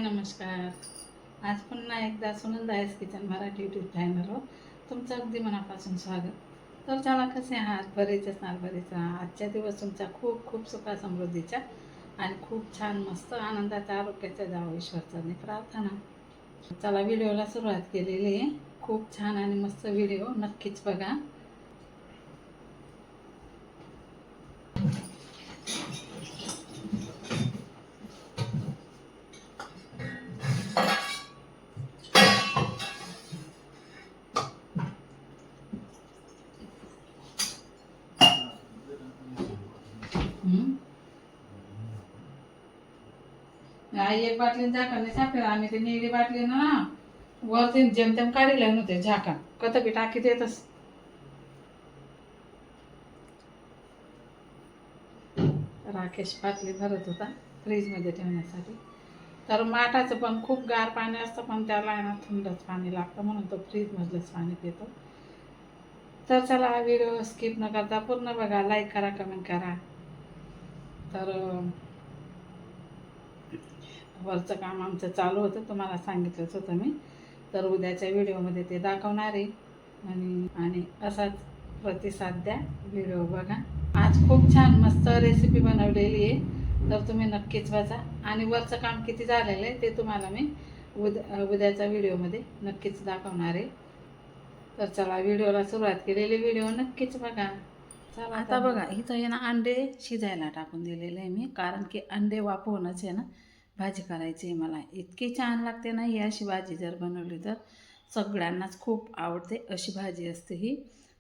नमस्कार. आज पुन्हा एकदा सुनंदायस किचन मराठी यूट्यूब चॅनलवर तुमचं अगदी मनापासून स्वागत. तर चला, कसे आहात? बरेच असणार, बरेच राहा. आजच्या दिवस तुमचा खूप खूप सुखा समृद्धीचा आणि खूप छान मस्त आनंदाचा आरोग्याचा जावं ईश्वरचरणी प्रार्थना. चला, व्हिडिओला सुरुवात केलेली आहे. खूप छान आणि मस्त व्हिडिओ नक्कीच बघा. एक बाटली झाकण सापडेल. आम्ही ते निळी बाटली ना वरती जेमतेम काढले नव्हते झाकण. कथ बी टाकीत येतच. राकेश बाटली भरत होता फ्रीजमध्ये ठेवण्यासाठी. तर माठाचं पण खूप गार पाणी असतं, पण त्याला आहे ना थंडच पाणी लागतं, म्हणून तो फ्रीजमधलंच पाणी पितो. तर चला, व्हिडिओ स्किप न करता पूर्ण बघा, लाईक करा, कमेंट करा. तर वरचं काम आमचं चालू होतं, तुम्हाला सांगितलंच होतं मी. तर उद्याच्या व्हिडिओमध्ये ते दाखवणार आहे. आणि असाच प्रतिसाद द्या, व्हिडिओ बघा. आज खूप छान मस्त रेसिपी बनवलेली आहे, तर तुम्ही नक्कीच वाचा. आणि वरचं काम किती झालेलं आहे ते तुम्हाला मी उद्याच्या व्हिडिओमध्ये नक्कीच दाखवणार आहे. तर चला, व्हिडिओला सुरुवात केलेली व्हिडिओ नक्कीच बघा. चला, आता बघा, इथं आहे ना अंडे शिजायला टाकून दिलेले आहे मी, कारण की अंडे वापरूनच आहे ना भाजी करायची आहे मला. इतकी छान लागते ना ही अशी भाजी, जर बनवली तर सगळ्यांनाच खूप आवडते अशी भाजी असते ही.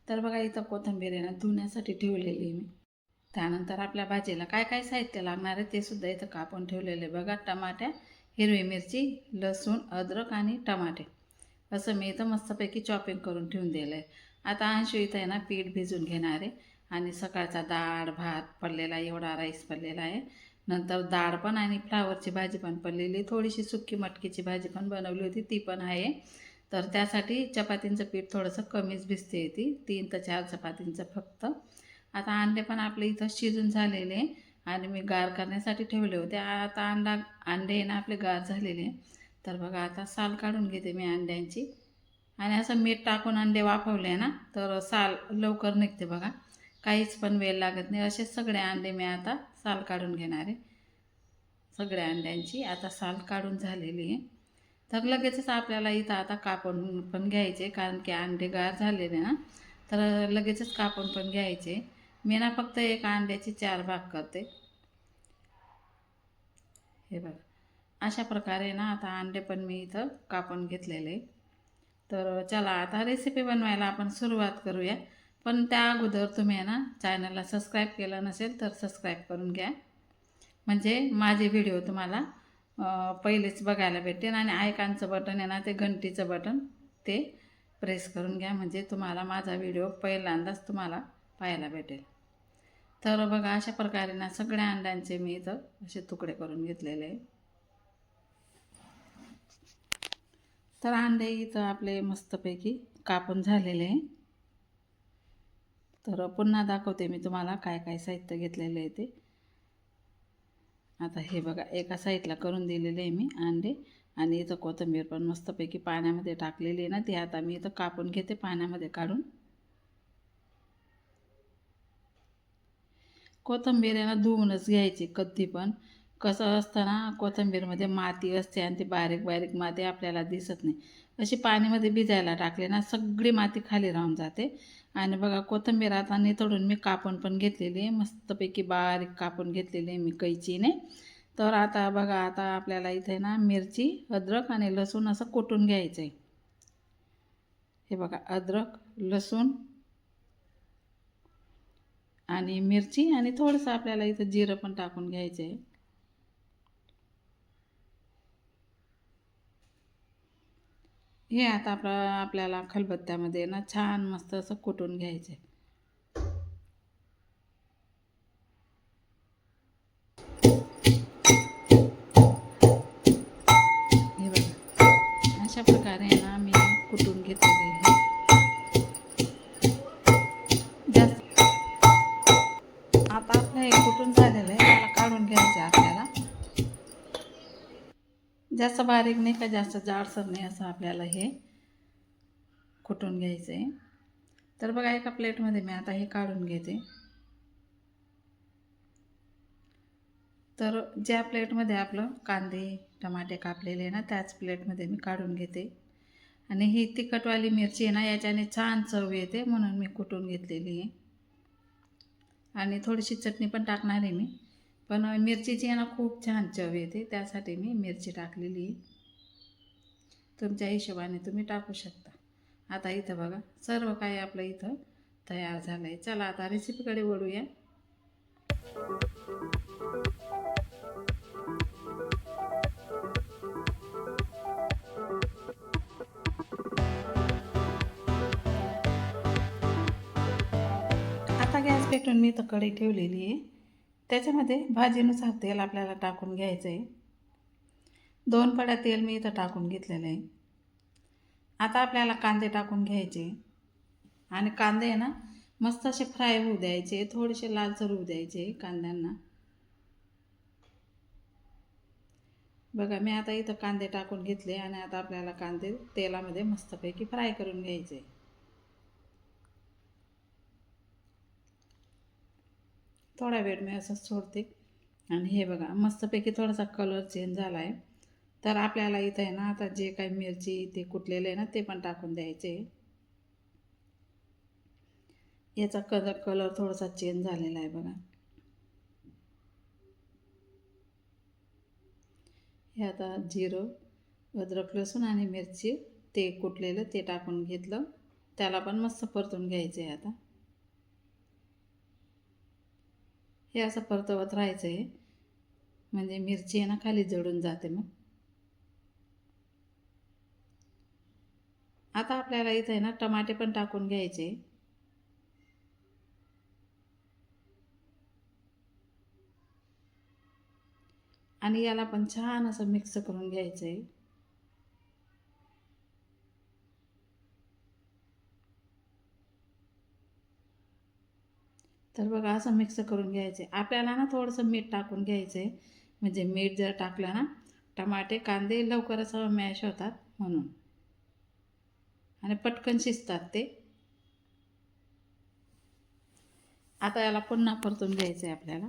तर बघा, इथं कोथिंबीर आहे ना धुण्यासाठी ठेवलेली मी. त्यानंतर आपल्या भाजीला काय काय साहित्य लागणार आहे ते सुद्धा इथं कापून ठेवलेले बघा. टमाट्या, हिरवी मिरची, लसूण, अद्रक आणि टमाटे असं मी इथं मस्तपैकी चॉपिंग करून ठेवून दिलं आहे. आता अंशू इथं आहे ना पीठ भिजून घेणार आहे. आणि सकाळचा डाळ भात पडलेला, एवढा राईस पडलेला आहे. नंतर डाळ पण आणि फ्लावरची भाजी पण पडलेली, थोडीशी सुकी मटकीची भाजी पण बनवली होती, ती पण आहे. तर त्यासाठी चपातींचं पीठ थोडंसं कमीच भिजते येते, 3 ते 4 चपातींचं फक्त. आता अंडे पण आपले इथं शिजून झालेले आणि मी गार करण्यासाठी ठेवले होते. आता अंडे ना आपले गार झालेले. तर बघा, आता साल काढून घेते मी अंड्यांची. आणि असं मीठ टाकून अंडे वाफवले ना तर साल लवकर निघते बघा, काहीच पण वेळ लागत नाही. असे सगळे अंडे मी आता साल काढून घेणार आहे. सगळ्या अंड्यांची आता साल काढून झालेली आहे. तर लगेचच आपल्याला इथं आता कापून पण घ्यायचे, कारण की अंडे गार झालेले ना, तर लगेचच कापून पण घ्यायचे. मी ना फक्त एक अंड्याचे 4 भाग करते. हे बघा, अशा प्रकारे ना आता अंडे पण मी इथं कापून घेतलेले. तर चला, आता रेसिपी बनवायला आपण सुरुवात करूया. पण त्या अगोदर तुम्ही ना चॅनलला सबस्क्राईब केलं नसेल तर सबस्क्राईब करून घ्या, म्हणजे माझे व्हिडिओ तुम्हाला पहिलेच बघायला भेटेल. आणि आयकॉनचं बटन आहे ना, ते घंटीचं बटन, ते प्रेस करून घ्या, म्हणजे तुम्हाला माझा व्हिडिओ पहिल्यांदाच तुम्हाला पाहायला भेटेल. तर बघा, अशा प्रकारे ना सगळ्या अंड्यांचे मी इथं असे तुकडे करून घेतलेले आहे. तर अंडे इथं आपले मस्तपैकी कापून झालेले आहे. तर पुन्हा दाखवते मी तुम्हाला काय काय साहित्य घेतलेले आहे ते. आता हे बघा, एका साईडला करून दिलेले आहे मी अंडे. आणि इथं कोथिंबीर पण मस्तपैकी पाण्यामध्ये टाकलेली आहे ना, ती आता मी इथं कापून घेते पाण्यामध्ये काढून. कोथिंबीर आहे ना धुवूनच घ्यायची कधी पण. कसं असतं ना, कोथिंबीरमध्ये माती असते आणि ती बारीक बारीक माती आपल्याला दिसत नाही. अशी पाण्यामध्ये भिजायला टाकले ना, सगळी माती खाली राहून जाते. आणि बघा, कोथिंबीर आता नितळून मी कापून पण घेतलेली आहे, मस्तपैकी बारीक कापून घेतलेली आहे मी कैचीने. तर आता बघा, आता आपल्याला इथे ना मिरची, अद्रक आणि लसूण असं कुटून घ्यायचं आहे. हे बघा, अद्रक, लसूण आणि मिरची आणि थोडंसं आपल्याला इथं जिरं पण टाकून घ्यायचं आहे. हे आता आपल्याला खलबत्त्यामध्ये ना छान मस्त असं कुटून घ्यायचं आहे. हे बघा, अशा प्रकारे ना मी कुटून घेतलेलं आहे. जास्त आता आपलं हे कुटून झालेलं आहे, त्याला काढून घ्यायचं आहे आपल्याला. जास्त बारीक नाही का जास्त जाडसर नाही असं आपल्याला हे कुटून घ्यायचं आहे. तर बघा एका प्लेटमध्ये मी आता हे काढून घेते. तर ज्या प्लेटमध्ये आपलं कांदे टमाटे कापलेले ना त्याच प्लेटमध्ये मी काढून घेते. आणि ही तिखटवाली मिरची आहे ना याच्याने छान चव येते म्हणून मी कुटून घेतलेली आहे. आणि थोडीशी चटणी पण टाकणार आहे मी, पण मिरचीची आहे ना खूप छान चव येते त्यासाठी मी मिरची टाकलेली आहे. तुमच्या हिशोबाने तुम्ही टाकू शकता. आता इथं बघा सर्व काही आपलं इथं तयार झालं आहे. चला आता रेसिपीकडे वळूया. आता गॅस पेटवून मी इथं कढई ठेवलेली आहे. त्याच्यामध्ये भाजीनुसार तेल आपल्याला टाकून घ्यायचं आहे. 2 पड्या तेल मी इथं टाकून घेतलेलं आहे. आता आपल्याला कांदे टाकून घ्यायचे आणि कांदे आहे ना मस्त असे फ्राय होऊ द्यायचे, थोडेसे लालसर होऊ द्यायचे कांद्यांना. बघा मी आता इथं कांदे टाकून घेतले आणि आता आपल्याला कांदे तेलामध्ये मस्तपैकी फ्राय करून घ्यायचे. थोडा वेळ मी असं सोडते आणि हे बघा मस्तपैकी थोडासा कलर चेंज झाला आहे. तर आपल्याला इथं आहे ना आता जे काही मिरची ते कुटलेले आहे ना ते पण टाकून द्यायचे. याचा कलर थोडासा चेंज झालेला आहे बघा. हे आता जिरं अद्रक लसूण आणि मिरची ते कुटलेलं ते टाकून घेतलं. त्याला पण मस्त परतून घ्यायचं आहे. आता हे असं परतवत राहायचं आहे म्हणजे मिरची आहे ना खाली जळून जाते. मग आता आपल्याला इथं आहे ना टमाटे पण टाकून घ्यायचे आणि याला पण छान असं मिक्स करून घ्यायचं आहे. तर बघा असं मिक्स करून घ्यायचं आहे. आपल्याला ना थोडंसं मीठ टाकून घ्यायचं आहे म्हणजे मीठ जर टाकलं ना टमाटे कांदे लवकरच मॅश होतात म्हणून आणि पटकन शिजतात ते. आता याला पुन्हा परतून घ्यायचं आहे आपल्याला.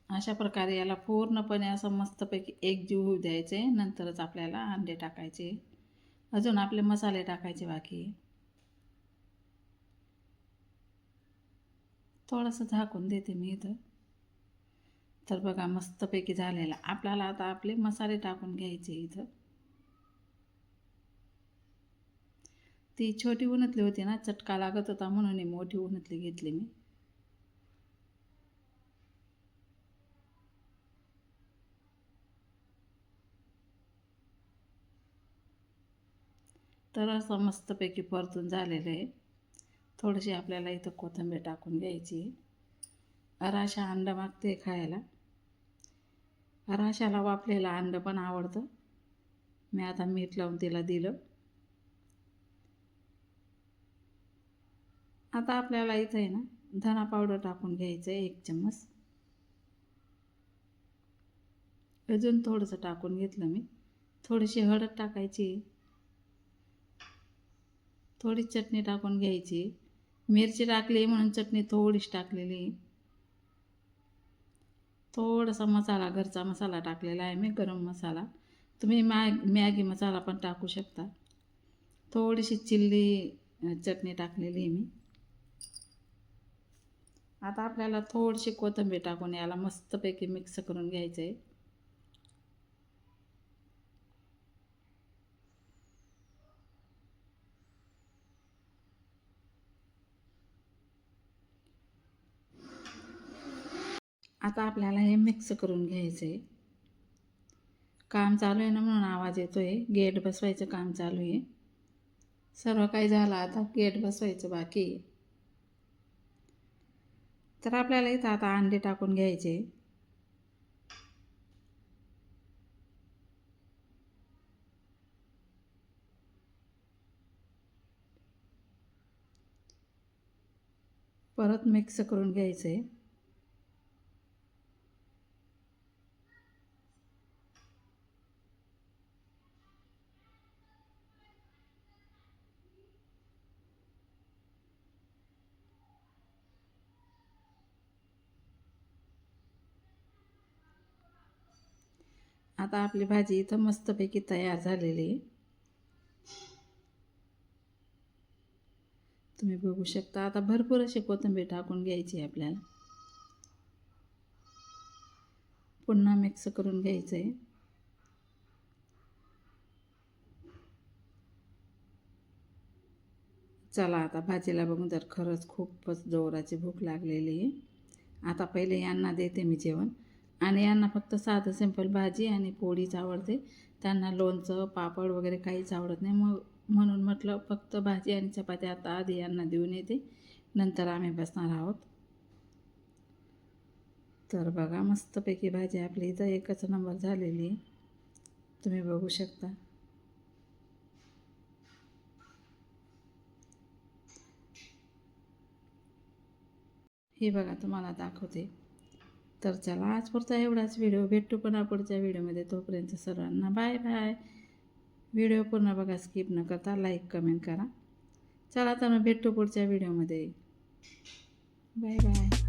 अशा प्रकारे याला पूर्णपणे असं मस्तपैकी एकजीव होऊ द्यायचे. नंतरच आपल्याला अंडे टाकायचे. अजून आपले मसाले टाकायचे बाकी. थोडंसं झाकून देते मी इथं. तर बघा मस्तपैकी झालेला. आपल्याला आता आपले मसाले टाकून घ्यायचे इथं. ती छोटी उन्हातली होती ना चटका लागत होता म्हणून मोठी उन्हातली घेतली मी. तर असं मस्तपैकी परतून झालेलं आहे. थोडीशी आपल्याला इथं कोथिंबीर टाकून घ्यायची. अराशा अंडा मागते खायला. अराशाला वाफलेलं अंडं पण आवडतं. मी आता मीठ लावून तिला दिलं. आता आपल्याला इथं आहे ना धना पावडर टाकून घ्यायचं आहे 1 चम्मच. अजून थोडंसं टाकून घेतलं मी. थोडीशी हळद टाकायची. थोडी चटणी टाकून घ्यायची. मिरची टाकली म्हणून चटणी थोडीशी टाकलेली. थोडासा मसाला घरचा मसाला टाकलेला आहे मी गरम मसाला. तुम्ही मॅगी मसाला पण टाकू शकता. थोडीशी चिल्ली चटणी टाकलेली आहे मी. आता आपल्याला थोडीशी कोथिंबीर टाकून याला मस्तपैकी मिक्स करून घ्यायचं आहे. आता आपल्याला हे मिक्स करून घ्यायचं आहे. काम चालू आहे ना म्हणून आवाज येतो आहे. गेट बसवायचं काम चालू आहे. सर्व काही झालं आता गेट बसवायचं बाकी आहे. तर आपल्याला इथं आता अंडे टाकून घ्यायचे. परत मिक्स करून घ्यायचं आहे. आता आपली भाजी इथं मस्तपैकी तयार झालेली आहे. तुम्ही बघू शकता. आता भरपूर अशी कोथिंबीर टाकून घ्यायची आहे आपल्याला. पुन्हा मिक्स करून घ्यायचं आहे. चला आता भाजीला बघून तर खरंच खूपच जोराची भूक लागलेली आहे. आता पहिले यांना देते मी जेवण. आणि यांना फक्त साधं सिंपल भाजी आणि पोळीच आवडते. त्यांना लोणचं पापड वगैरे काहीच आवडत नाही. म्हणून म्हटलं फक्त भाजी आणि चपाती आता आधी यांना देऊन येते, नंतर आम्ही बसणार आहोत. तर बघा मस्तपैकी भाजी आपली इथं एकच नंबर झालेली आहे. तुम्ही बघू शकता. हे बघा तुम्हाला दाखवते. तर चला आज पुरता एवढाच व्हिडिओ. भेटू पुन्हा पुढच्या व्हिडिओमध्ये. तोपर्यंत सर्वांना बाय बाय. व्हिडिओ पूर्ण बघा, स्किप न करता लाईक कमेंट करा. चला तर मग भेटू पुढच्या व्हिडिओमध्ये. Bye bye.